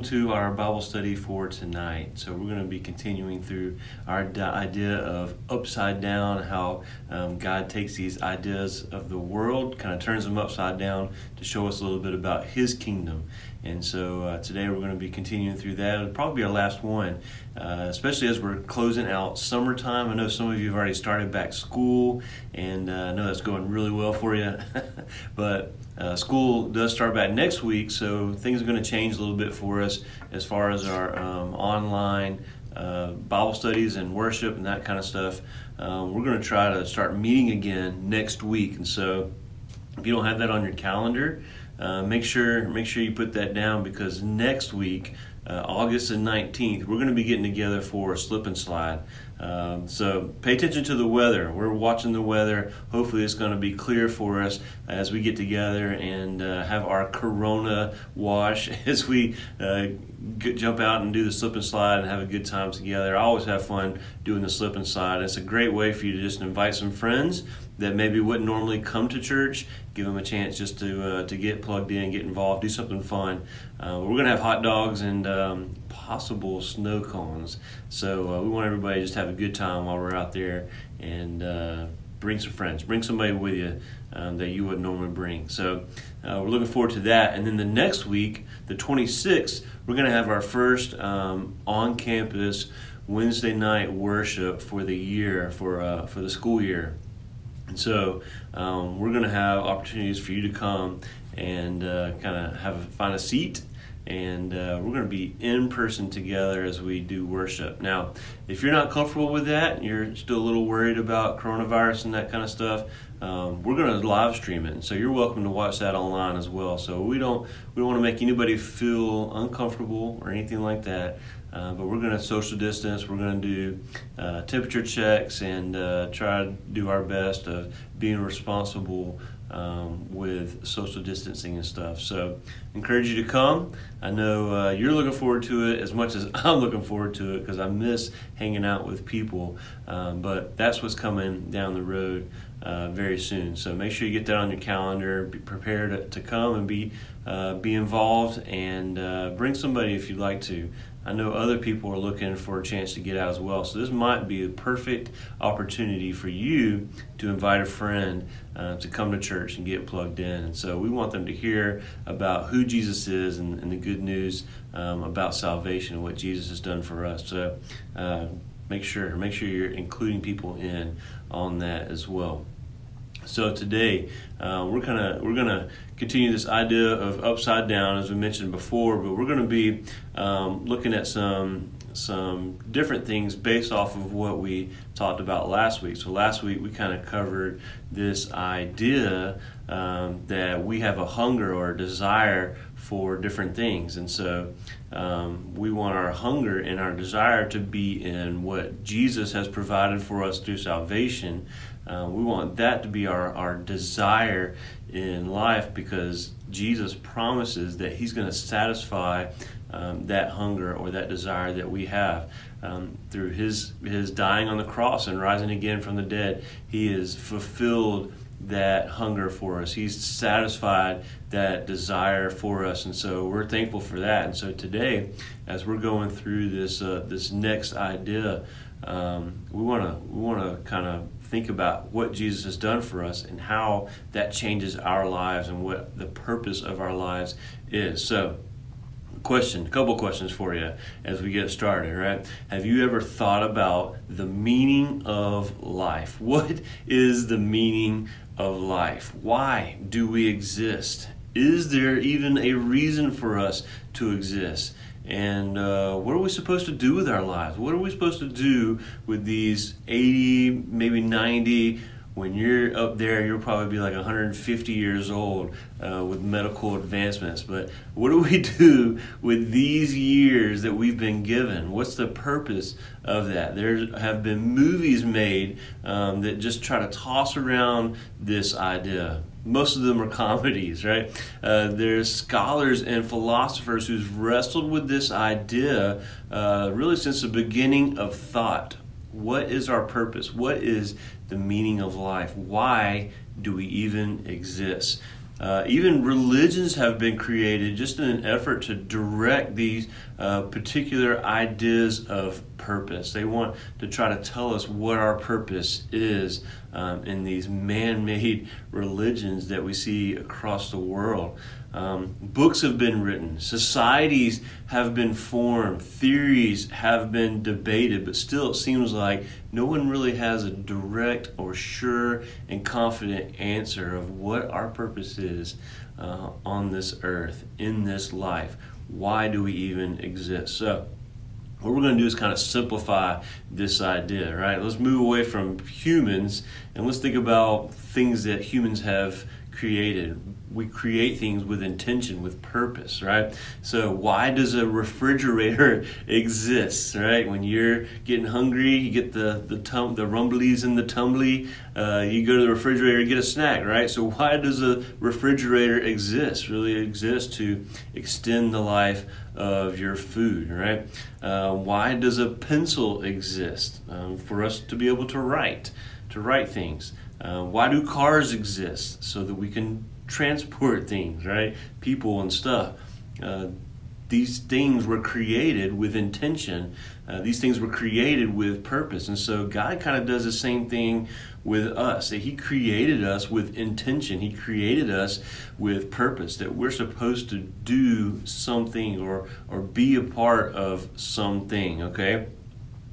welcome to our Bible study for tonight. So we're going to be continuing through our idea of upside down, how God takes these ideas of the world, kind of turns them upside down to show us a little bit about His kingdom. And so today we're going to be continuing through that. It'll probably be our last one, especially as we're closing out summertime. I know some of you have already started back school, and I know that's going really well for you. But school does start back next week, so things are going to change a little bit for us as far as our online Bible studies and worship and that kind of stuff. We're going to try to start meeting again next week, and so if you don't have that on your calendar, make sure you put that down, because next week, August the 19th, we're going to be getting together for a slip and slide. So pay attention to the weather. We're watching the weather. Hopefully it's going to be clear for us as we get together and have our Corona wash as we jump out and do the slip and slide and have a good time together. I always have fun doing the slip and slide. It's a great way for you to just invite some friends that maybe wouldn't normally come to church, give them a chance just to get plugged in, get involved, do something fun. We're going to have hot dogs and possible snow cones. So we want everybody to just have a good time while we're out there, and bring some friends. Bring somebody with you that you wouldn't normally bring. So we're looking forward to that. And then the next week, the 26th, we're going to have our first on-campus Wednesday night worship for the year, for the school year. And so we're going to have opportunities for you to come and kind of find a seat, and we're going to be in person together as we do worship. Now, if you're not comfortable with that, you're still a little worried about coronavirus and that kind of stuff, we're going to live stream it, and so you're welcome to watch that online as well. So we don't want to make anybody feel uncomfortable or anything like that. But we're going to social distance. We're going to do temperature checks and try to do our best of being responsible with social distancing and stuff. So encourage you to come. I know you're looking forward to it as much as I'm looking forward to it, because I miss hanging out with people. But that's what's coming down the road very soon. So make sure you get that on your calendar. Be prepared to come and be involved, and bring somebody if you'd like to. I know other people are looking for a chance to get out as well. So this might be a perfect opportunity for you to invite a friend to come to church and get plugged in. And so we want them to hear about who Jesus is and the good news about salvation and what Jesus has done for us. So make sure you're including people in on that as well. So today we're gonna continue this idea of upside down, as we mentioned before, but we're going to be looking at some different things based off of what we talked about last week. So last week we kind of covered this idea that we have a hunger or a desire for different things, and so we want our hunger and our desire to be in what Jesus has provided for us through salvation. We want that to be our desire in life, because Jesus promises that He's going to satisfy that hunger or that desire that we have through His dying on the cross and rising again from the dead. He has fulfilled that hunger for us. He's satisfied that desire for us, and so we're thankful for that. And so today, as we're going through this next idea, we want to kind of think about what Jesus has done for us and how that changes our lives and what the purpose of our lives is. So, a couple questions for you as we get started, right? Have you ever thought about the meaning of life? What is the meaning of life? Why do we exist? Is there even a reason for us to exist? And what are we supposed to do with our lives? What are we supposed to do with these 80, maybe 90? When you're up there, you'll probably be like 150 years old with medical advancements. But what do we do with these years that we've been given? What's the purpose of that? There have been movies made that just try to toss around this idea. Most of them are comedies, right? There's scholars and philosophers who've wrestled with this idea really since the beginning of thought. What is our purpose? What is the meaning of life? Why do we even exist? Even religions have been created just in an effort to direct these particular ideas of purpose. They want to try to tell us what our purpose is in these man-made religions that we see across the world. Books have been written, societies have been formed, theories have been debated, but still it seems like no one really has a direct or sure and confident answer of what our purpose is on this earth, in this life. Why do we even exist? So what we're going to do is kind of simplify this idea, right? Let's move away from humans and let's think about things that humans have created. We create things with intention, with purpose, right? So why does a refrigerator exist, right? When you're getting hungry, you get the rumblies in the tumbly, you go to the refrigerator and get a snack, right? So why does a refrigerator exist? Really exist to extend the life of your food, right? Why does a pencil exist? For us to be able to write things. Why do cars exist? So that we can transport things, right? People and stuff. These things were created with intention. These things were created with purpose. And so God kind of does the same thing with us. That He created us with intention. He created us with purpose. That we're supposed to do something or be a part of something, okay?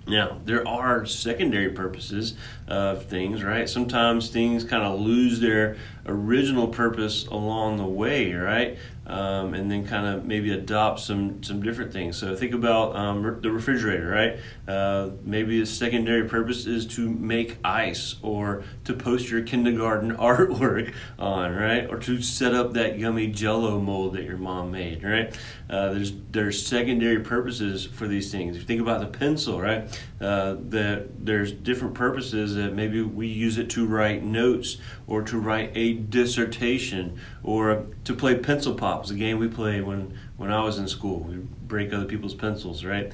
Now, there are secondary purposes of things, right? Sometimes things kind of lose their original purpose along the way, right? And then kind of maybe adopt some different things. So think about the refrigerator, right? Maybe its secondary purpose is to make ice or to post your kindergarten artwork on, right? Or to set up that yummy Jell-O mold that your mom made, right? There's secondary purposes for these things. If you think about the pencil, right? That there's different purposes that maybe we use it to write notes or to write a dissertation or to play pencil pop. It's a game we played when I was in school. We break other people's pencils, right?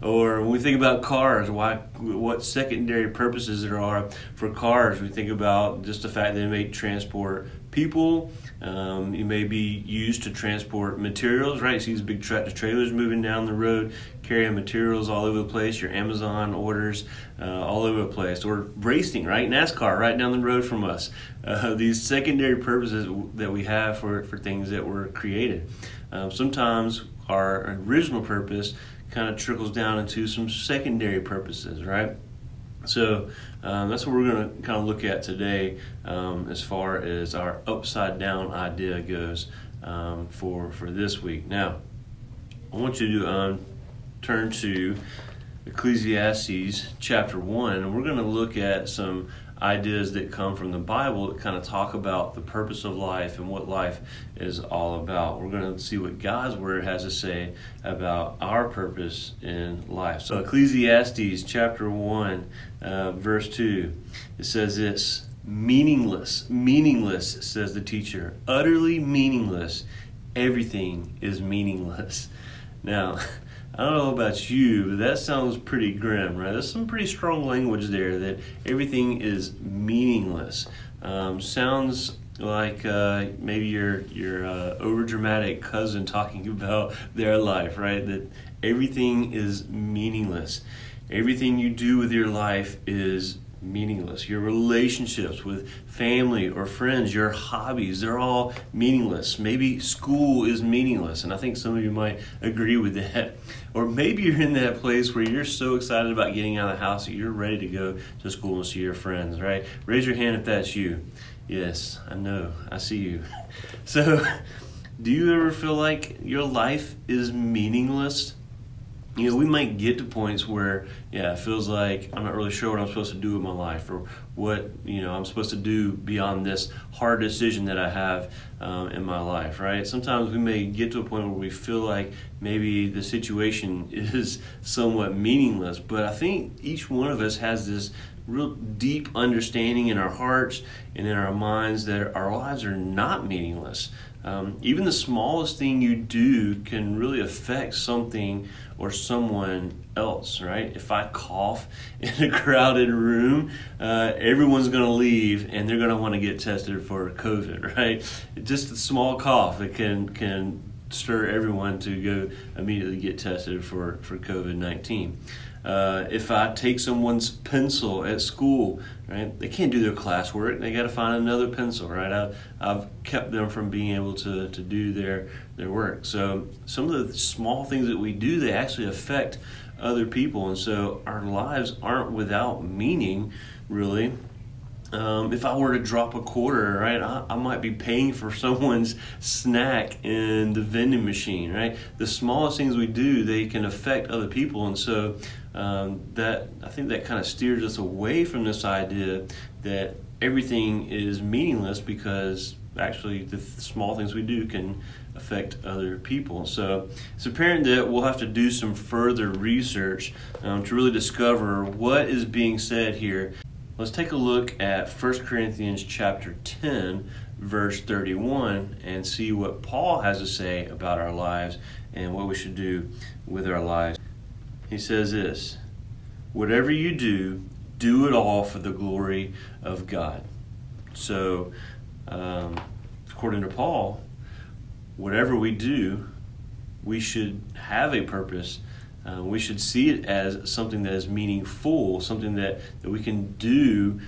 Or when we think about cars, what secondary purposes there are for cars. We think about just the fact that they may transport people. You may be used to transport materials, right? You see these big tractor trailers moving down the road, carrying materials all over the place, your Amazon orders all over the place. Or racing, right? NASCAR right down the road from us. These secondary purposes that we have for things that were created. Sometimes our original purpose kind of trickles down into some secondary purposes, right? So that's what we're going to kind of look at today as far as our upside down idea goes for this week. Now, I want you to turn to Ecclesiastes chapter 1, and we're going to look at some ideas that come from the Bible that kind of talk about the purpose of life and what life is all about. We're going to see what God's Word has to say about our purpose in life. So Ecclesiastes chapter 1, verse 2, it says this: meaningless, meaningless, says the teacher, utterly meaningless. Everything is meaningless. Now, I don't know about you, but that sounds pretty grim, right? There's some pretty strong language there that everything is meaningless. Sounds like maybe your overdramatic cousin talking about their life, right? That everything is meaningless. Everything you do with your life is meaningless. Your relationships with family or friends, your hobbies, they're all meaningless. Maybe school is meaningless, and I think some of you might agree with that. Or maybe you're in that place where you're so excited about getting out of the house that you're ready to go to school and see your friends, right? Raise your hand if that's you. Yes, I know. I see you. So, do you ever feel like your life is meaningless? You know, we might get to points where, it feels like I'm not really sure what I'm supposed to do with my life or what, I'm supposed to do beyond this hard decision that I have in my life, right? Sometimes we may get to a point where we feel like maybe the situation is somewhat meaningless, but I think each one of us has this real deep understanding in our hearts and in our minds that our lives are not meaningless. Even the smallest thing you do can really affect something or someone else, right? If I cough in a crowded room, everyone's going to leave and they're going to want to get tested for COVID, right? Just a small cough, it can stir everyone to go immediately get tested for COVID-19. If I take someone's pencil at school, right, they can't do their classwork. They got to find another pencil, right? I've kept them from being able to do their work. So some of the small things that we do, they actually affect other people. And so our lives aren't without meaning, really. If I were to drop a quarter, right, I might be paying for someone's snack in the vending machine, right? The smallest things we do, they can affect other people. And so I think that kind of steers us away from this idea that everything is meaningless, because actually the small things we do can affect other people. So it's apparent that we'll have to do some further research to really discover what is being said here. Let's take a look at 1 Corinthians chapter 10, verse 31, and see what Paul has to say about our lives and what we should do with our lives. He says this: "Whatever you do, do it all for the glory of God." So, according to Paul, whatever we do, we should have a purpose. We should see it as something that is meaningful, something that we can do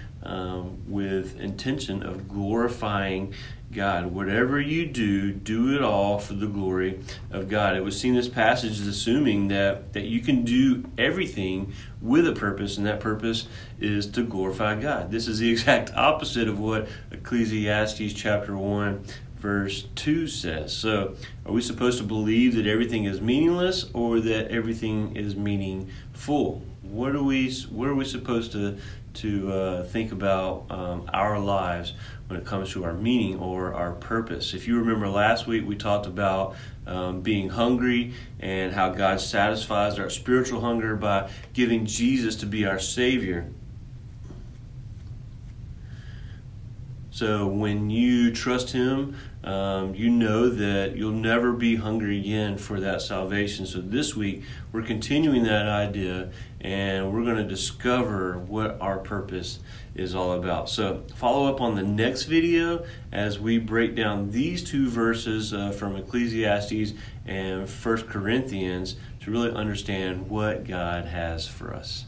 with intention of glorifying God. Whatever you do, do it all for the glory of God. It was seen this passage is assuming that you can do everything with a purpose, and that purpose is to glorify God. This is the exact opposite of what Ecclesiastes chapter 1 verse 2 says. So are we supposed to believe that everything is meaningless, or that everything is meaningful? What are we supposed to think about our lives when it comes to our meaning or our purpose? If you remember last week, we talked about being hungry and how God satisfies our spiritual hunger by giving Jesus to be our Savior. So when you trust Him, you know that you'll never be hungry again for that salvation. So this week, we're continuing that idea, and we're going to discover what our purpose is all about. So follow up on the next video as we break down these two verses from Ecclesiastes and 1 Corinthians to really understand what God has for us.